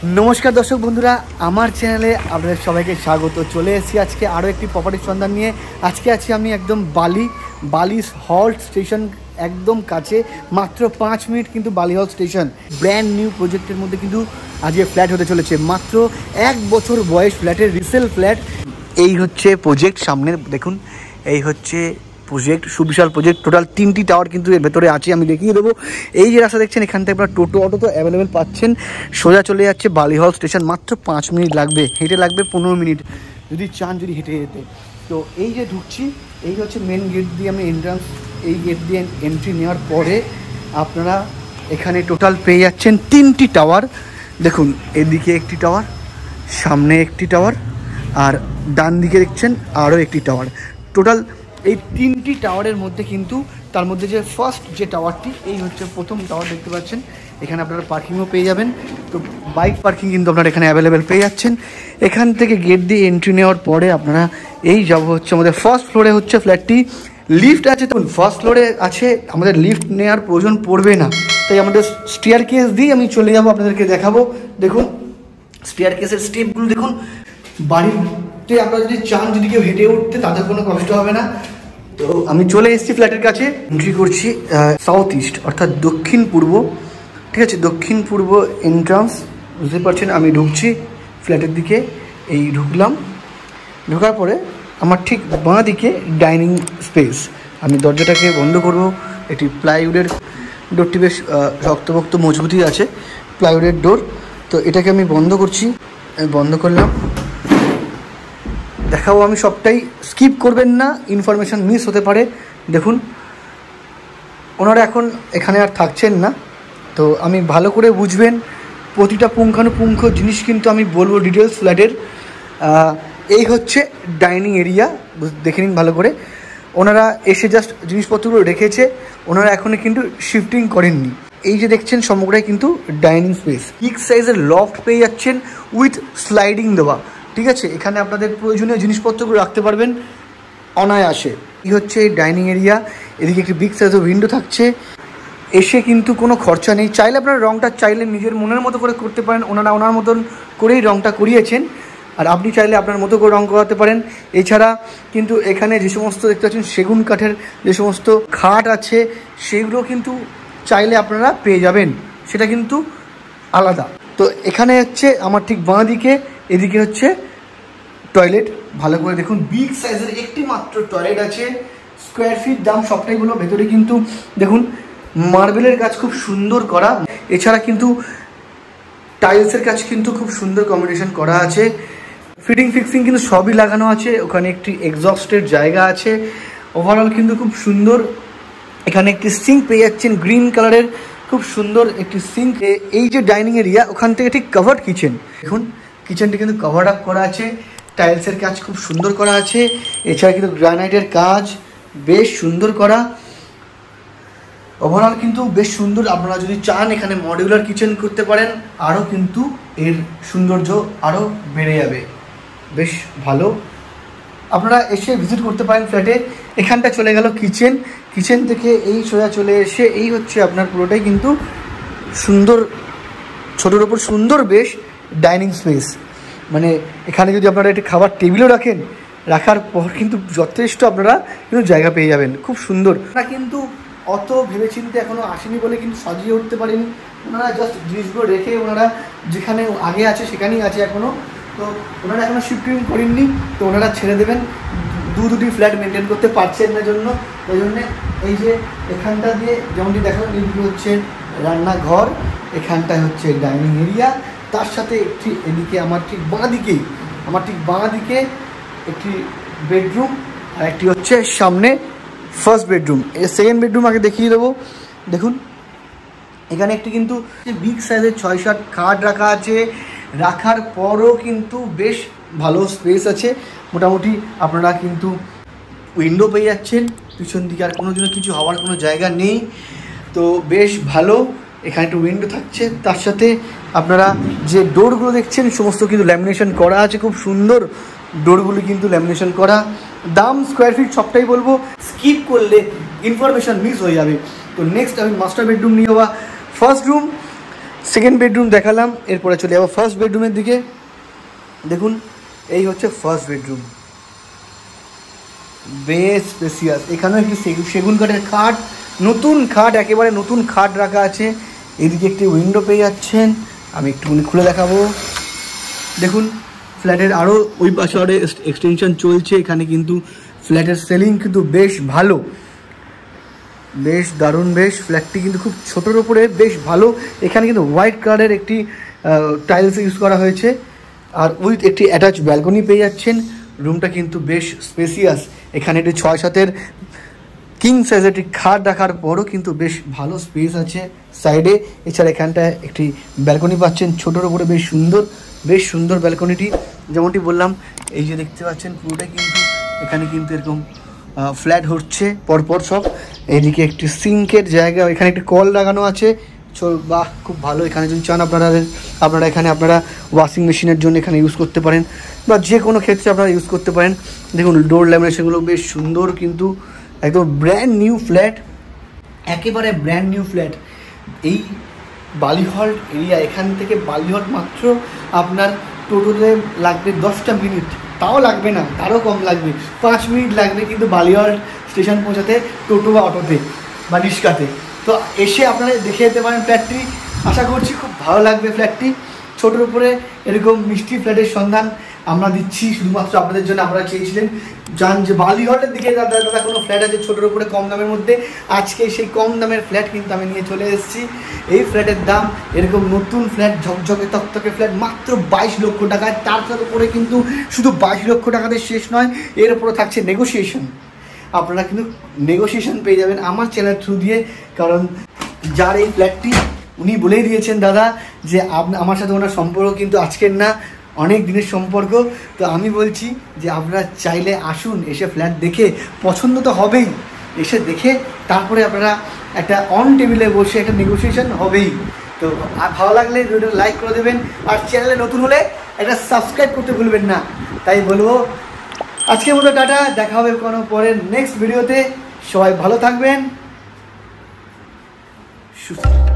নমস্কার দর্শক বন্ধুরা, আমার চ্যানেলে আপনাদের সবাইকে স্বাগত। চলে এসেছি আজকে আরও একটি প্রপার্টির সন্ধান নিয়ে। আজকে আছি আমি একদম বালি হল্ট স্টেশন একদম কাছে, মাত্র 5 মিনিট কিন্তু বালি হল্ট স্টেশন। ব্র্যান্ড নিউ প্রজেক্টের মধ্যে কিন্তু আজকে ফ্ল্যাট হতে চলেছে। মাত্র 1 বছর বয়স ফ্ল্যাটের, রিসেল ফ্ল্যাট। এই হচ্ছে প্রজেক্ট, সামনে দেখুন এই হচ্ছে প্রজেক্ট, সুবিশাল প্রজেক্ট। টোটাল 3টি টাওয়ার কিন্তু এর ভেতরে আছে, আমি দেখিয়ে দেবো। এই যে রাস্তা দেখছেন, এখান থেকে আপনারা টোটো অটো তো অ্যাভেলেবেল পাচ্ছেন। সোজা চলে যাচ্ছে বালি হল্ট স্টেশন। মাত্র 5 মিনিট লাগবে, হেঁটে লাগবে 15 মিনিট যদি চান, যদি হেঁটে যেতে। তো এই যে ঢুকছি, এই হচ্ছে মেন গেট দিয়ে আমি এন্ট্রান্স। এই গেট দিয়ে এন্ট্রি নেওয়ার পরে আপনারা এখানে টোটাল পেয়ে যাচ্ছেন 3টি টাওয়ার। দেখুন এদিকে একটি টাওয়ার, সামনে একটি টাওয়ার, আর ডান দিকে দেখছেন আরও একটি টাওয়ার। টোটাল এই 3টি টাওয়ারের মধ্যে কিন্তু তার মধ্যে যে ফার্স্ট যে টাওয়ারটি, এই হচ্ছে প্রথম টাওয়ার দেখতে পাচ্ছেন। এখানে আপনারা পার্কিংও পেয়ে যাবেন। তো বাইক পার্কিং কিন্তু আপনারা এখানে অ্যাভেলেবেল পেয়ে যাচ্ছেন। এখান থেকে গেট দিয়ে এন্ট্রি নেওয়ার পরে আপনারা এই যাব হচ্ছে আমাদের ফার্স্ট ফ্লোরে হচ্ছে ফ্ল্যাটটি। লিফট আছে, তো ফার্স্ট ফ্লোরে আছে, আমাদের লিফট নেওয়ার প্রয়োজন পড়বে না। তাই আমাদের স্টেয়ার কেস দিয়ে আমি চলে যাবো, আপনাদেরকে দেখাবো। দেখুন স্টেয়ার কেসের স্টেপগুলো দেখুন। বাড়িতে আপনারা যদি চান, যদি কেউ হেঁটে উঠতে, তাদের কোনো কষ্ট হবে না। তো আমি চলে এসেছি ফ্ল্যাটের কাছে। এন্ট্রি করছি সাউথ ইস্ট, অর্থাৎ দক্ষিণ পূর্ব, ঠিক আছে, দক্ষিণ পূর্ব এন্ট্রান্স। বুঝতে পারছেন, আমি ঢুকছি ফ্ল্যাটের দিকে। এই ঢুকলাম, ঢোকার পরে আমার ঠিক বাঁ দিকে ডাইনিং স্পেস। আমি দরজাটাকে বন্ধ করব। এটি প্লাইউডের ডোরটি বেশ শক্তপোক্ত মজবুতই আছে, প্লাইউডের ডোর। তো এটাকে আমি বন্ধ করছি, বন্ধ করলাম। দেখাবো আমি সবটাই, স্কিপ করবেন না, ইনফরমেশান মিস হতে পারে। দেখুন ওনারা এখন এখানে আর থাকছেন না, তো আমি ভালো করে বুঝবেন প্রতিটা পুঙ্খানুপুঙ্খ জিনিস কিন্তু আমি বলবো ডিটেলস ফ্ল্যাটের। এই হচ্ছে ডাইনিং এরিয়া, দেখে নিন ভালো করে। ওনারা এসে জাস্ট জিনিসপত্রগুলো রেখেছে, ওনারা এখনও কিন্তু শিফটিং করেননি। এই যে দেখছেন সমগ্রই কিন্তু ডাইনিং স্পেস। বিগ সাইজের লফট পেয়ে যাচ্ছেন উইথ স্লাইডিং দেওয়া, ঠিক আছে। এখানে আপনাদের প্রয়োজনীয় জিনিসপত্রগুলো রাখতে পারবেন অনায়াসে। এই হচ্ছে এই ডাইনিং এরিয়া। এদিকে একটি বিগ সাইজের উইন্ডো থাকছে। এসে কিন্তু কোনো খরচা নেই। চাইলে আপনারা রঙটা চাইলে নিজের মনের মতো করে করতে পারেন। ওনারা ওনার মতন করেই রঙটা করিয়েছেন, আর আপনি চাইলে আপনার মতো করে রঙ করাতে পারেন। এছাড়া কিন্তু এখানে যে সমস্ত দেখতে পাচ্ছেন সেগুন কাঠের যে সমস্ত খাট আছে, সেগুলো কিন্তু চাইলে আপনারা পেয়ে যাবেন, সেটা কিন্তু আলাদা। তো এখানে হচ্ছে আমার ঠিক বাঁ দিকে, এদিকে হচ্ছে টয়লেট। ভালো করে দেখুন, বিগ সাইজের একটি মাত্র টয়লেট আছে। স্কোয়ার ফিট দাম সবটাই হলো। ভেতরে কিন্তু দেখুন মার্বেলের কাজ খুব সুন্দর করা, এছাড়া কিন্তু টাইলসের কাজ কিন্তু খুব সুন্দর কম্বিনেশন করা আছে। ফিটিং ফিক্সিং কিন্তু সবই লাগানো আছে। ওখানে একটি এক্সস্টের জায়গা আছে। ওভারঅল কিন্তু খুব সুন্দর। এখানে একটি সিঙ্ক পেয়ে যাচ্ছেন গ্রিন কালারের, খুব সুন্দর একটি সিঙ্ক। এই যে ডাইনিং এরিয়া, ওখান থেকে ঠিক কভার্ড কিচেন। দেখুন কিচেনটি কিন্তু কভার্ড আপ করা আছে, টাইলসের কাজ খুব সুন্দর করা আছে। এছাড়া কিন্তু গ্রানাইটের কাজ বেশ সুন্দর করা। ওভারঅল কিন্তু বেশ সুন্দর। আপনারা যদি চান এখানে মডিউলার কিচেন করতে পারেন, আরও কিন্তু এর সৌন্দর্য আরও বেড়ে যাবে। বেশ ভালো, আপনারা এসে ভিজিট করতে পারেন ফ্ল্যাটে। এখানটা চলে গেল কিচেন। কিচেন থেকে এই সোজা চলে এসে এই হচ্ছে আপনার পুরোটাই কিন্তু সুন্দর, ছোটোর ওপর সুন্দর বেশ ডাইনিং স্পেস। মানে এখানে যদি আপনারা একটি খাবার টেবিলও রাখেন, রাখার পর কিন্তু যথেষ্ট আপনারা কিন্তু জায়গা পেয়ে যাবেন, খুব সুন্দর। না কিন্তু অত ভেবেচিন্তে এখনও আসেনি বলে কিন্তু সাজিয়ে উঠতে পারেনি। ওনারা জাস্ট জিনিসগুলো রেখে ওনারা যেখানে আগে আছে সেখানেই আছে এখনও। তো ওনারা এখনও শিফটিং করেননি, তো ওনারা ছেড়ে দেবেন। দুটি ফ্ল্যাট মেনটেন করতে পারছেন না জন্য, ওই জন্যে এই যে এখানটা দিয়ে যেমনটি দেখানো, এদিকে হচ্ছে রান্নাঘর, এখানটায় হচ্ছে ডাইনিং এরিয়া, তার সাথে একটি এদিকে আমার ঠিক বাঁ দিকে একটি বেডরুম, আর একটি হচ্ছে সামনে ফার্স্ট বেডরুম। সেকেন্ড বেডরুম আগে দেখিয়ে দেবো। দেখুন এখানে একটি কিন্তু বিগ সাইজের 6-7 খাট রাখা আছে। রাখার পরও কিন্তু বেশ ভালো স্পেস আছে। মোটামুটি আপনারা কিন্তু উইন্ডো পেয়ে যাচ্ছেন পিছন দিকে, আর কোনো জন্য কিছু হওয়ার কোনো জায়গা নেই। তো বেশ ভালো, এখানে একটু উইন্ডো থাকছে। তার সাথে আপনারা যে ডোরগুলো দেখছেন সমস্ত কিন্তু ল্যামিনেশন করা আছে, খুব সুন্দর ডোরগুলি কিন্তু ল্যামিনেশন করা। দাম স্কোয়ার ফিট সবটাই বলবো, স্কিপ করলে ইনফরমেশান মিস হয়ে যাবে। তো নেক্সট আমি মাস্টার বেডরুম নিয়ে যাওয়া। ফার্স্ট রুম সেকেন্ড বেডরুম দেখালাম, এরপরে চলে যাবো ফার্স্ট বেডরুমের দিকে। দেখুন এই হচ্ছে ফার্স্ট বেডরুম, বেশ স্পেসিয়াস। এখানেও একটি সেগুন কাঠের খাট, নতুন খাট, একেবারে নতুন খাট রাখা আছে। এদিকে একটি উইন্ডো পেয়ে যাচ্ছেন, আমি একটুখানি খুলে দেখাবো। দেখুন ফ্ল্যাটের আরও ওই পাশে আরও এক্সটেনশন চলছে। এখানে কিন্তু ফ্ল্যাটের সেলিং কিন্তু বেশ ভালো, বেশ দারুণ। বেশ ফ্ল্যাটটি কিন্তু খুব ছোটোর ওপরে বেশ ভালো। এখানে কিন্তু হোয়াইট কালারের একটি টাইলস ইউজ করা হয়েছে, আর উইথ একটি অ্যাটাচ ব্যালকনি পেয়ে যাচ্ছেন। রুমটা কিন্তু বেশ স্পেসিয়াস। এখানে একটি 6-7-এর কিং সাইজের একটি খাট রাখার পরও কিন্তু বেশ ভালো স্পেস আছে সাইডে। এছাড়া এখানটায় একটি ব্যালকনি পাচ্ছেন ছোটোর ওপরে, বেশ সুন্দর ব্যালকনিটি। যেমনটি বললাম, এই যে দেখতে পাচ্ছেন পুরোটাই কিন্তু এখানে কিন্তু এরকম ফ্ল্যাট হচ্ছে পরপর সব। এদিকে একটি সিঙ্কের জায়গা, এখানে একটি কল লাগানো আছে। বাহ, খুব ভালো। এখানে যদি চান আপনারা এখানে ওয়াশিং মেশিনের জন্য এখানে ইউজ করতে পারেন, বা যে কোনো ক্ষেত্রে আপনারা ইউজ করতে পারেন। দেখুন ডোর ল্যামিনেশনগুলো বেশ সুন্দর, কিন্তু একদম ব্র্যান্ড নিউ ফ্ল্যাট, একেবারে ব্র্যান্ড নিউ ফ্ল্যাট। এই বালিহল্ট এরিয়া, এখান থেকে বালিহল্ট মাত্র আপনার টোটোতে লাগবে 10টা মিনিট, তাও লাগবে না, তারও কম লাগবে, 5 মিনিট লাগবে কিন্তু বালিহল্ট স্টেশন পৌঁছাতে, টোটো বা অটোতে বা রিক্সাতে। তো এসে আপনারা দেখে যেতে পারেন ফ্ল্যাটটি। আশা করছি খুব ভালো লাগবে ফ্ল্যাটটি। ছোটোর উপরে এরকম মিষ্টি ফ্ল্যাটের সন্ধান আমরা দিচ্ছি শুধুমাত্র আপনাদের জন্য। আপনারা চেয়েছিলেন জান যে বালিহল্টের দিকে দাদা কোনো ফ্ল্যাট আছে ছোটোর উপরে কম দামের মধ্যে। আজকে সেই কম দামের ফ্ল্যাট কিন্তু আমি নিয়ে চলে এসেছি। এই ফ্ল্যাটের দাম এরকম নতুন ফ্ল্যাট, ঝকঝকে তকতকে ফ্ল্যাট মাত্র 22 লক্ষ টাকায়। তার উপরে কিন্তু শুধু 22 লক্ষ টাকাতে শেষ নয়, এর উপরে থাকছে নেগোসিয়েশন। আপনারা কিন্তু নেগোসিয়েশন পেয়ে যাবেন আমার চ্যানেল থ্রু দিয়ে, কারণ যার এই ফ্ল্যাটটি উনি বলেই দিয়েছেন দাদা যে আমার সাথে ওনার সম্পর্ক কিন্তু আজকের না, অনেক দিনের সম্পর্ক। তো আমি বলছি যে আপনারা চাইলে আসুন, এসে ফ্ল্যাট দেখে পছন্দ তো হবেই, এসে দেখে তারপরে আপনারা একটা অন টেবিলে বসে একটা নেগোসিয়েশন হবেই। তো ভালো লাগলে ভিডিওটা লাইক করে দেবেন, আর চ্যানেলে নতুন হলে একটা সাবস্ক্রাইব করতে ভুলবেন না। তাই বলবো আজকের মতো টাটা, দেখা হবে কোনো পরের নেক্সট ভিডিওতে। সবাই ভালো থাকবেন, সুস্থ।